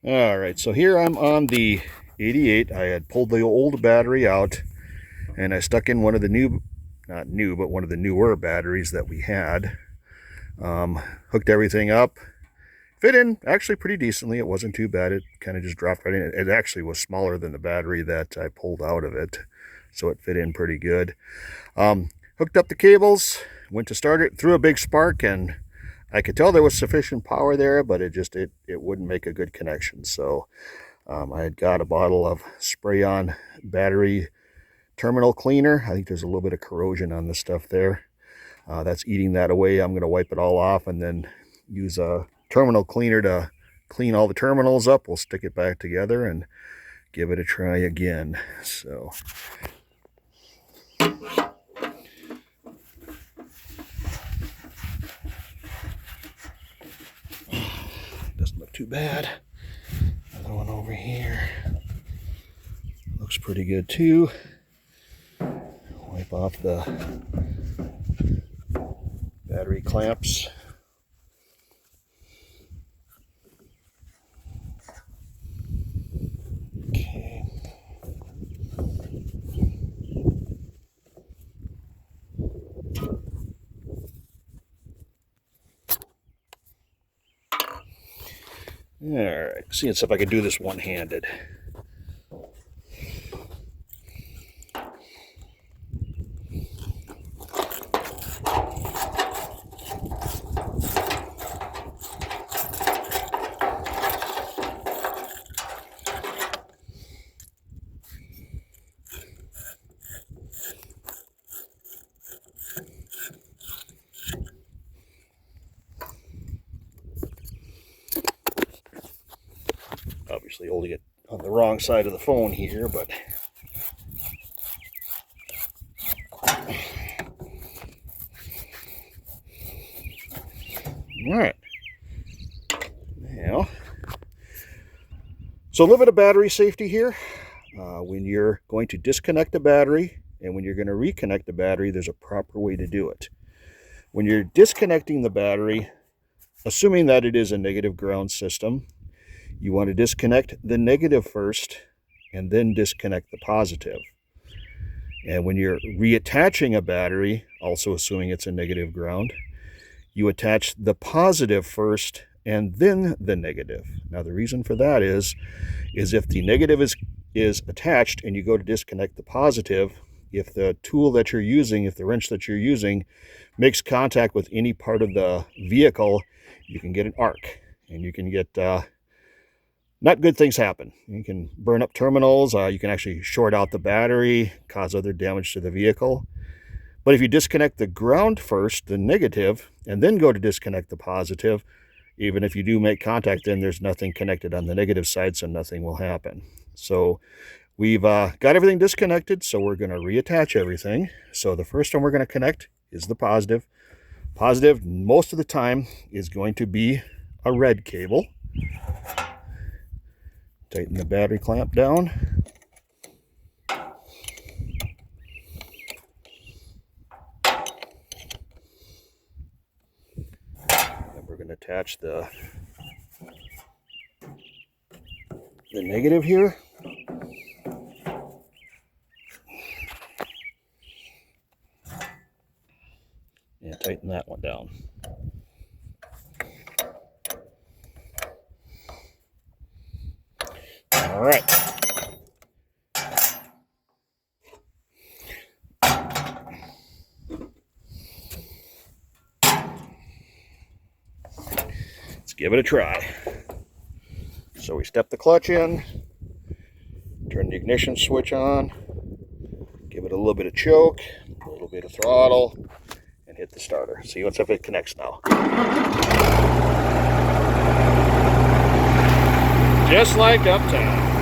All right, so here I'm on the 88. I had pulled the old battery out and I stuck in one of the not new, but one of the newer batteries that we had. Hooked everything up. Fit in actually pretty decently. It wasn't too bad. It kind of just dropped right in. It actually was smaller than the battery that I pulled out of it, so it fit in pretty good. Hooked up the cables, went to start it, threw a big spark, and I could tell there was sufficient power there, but it wouldn't make a good connection. So I had got a bottle of spray-on battery terminal cleaner. I think there's a little bit of corrosion on the stuff there. That's eating that away. I'm going to wipe it all off and then use a terminal cleaner to clean all the terminals up. We'll stick it back together and give it a try again. So doesn't look too bad. Another one over here. Looks pretty good too. Wipe off the battery clamps. Okay. All right, see if I can do this one-handed. Obviously holding it on the wrong side of the phone here, but all right. Now, so a little bit of battery safety here. When you're going to disconnect the battery and when you're going to reconnect the battery, there's a proper way to do it. When you're disconnecting the battery, assuming that it is a negative ground system, you want to disconnect the negative first and then disconnect the positive. And when you're reattaching a battery, also assuming it's a negative ground, you attach the positive first and then the negative. Now the reason for that is if the negative is attached and you go to disconnect the positive, if the tool that you're using, if the wrench that you're using makes contact with any part of the vehicle, you can get an arc and you can get not good things happen. You can burn up terminals, you can actually short out the battery, cause other damage to the vehicle. But if you disconnect the ground first, the negative, and then go to disconnect the positive, even if you do make contact, then there's nothing connected on the negative side, so nothing will happen. So we've got everything disconnected, so we're going to reattach everything. So the first one we're going to connect is the positive. Positive, most of the time, is going to be a red cable. Tighten the battery clamp down. Then we're going to attach the negative here. And tighten that one down. All right. Let's give it a try. So we step the clutch in, turn the ignition switch on, give it a little bit of choke, a little bit of throttle, and hit the starter. See what's if it connects now. Just like Uptown.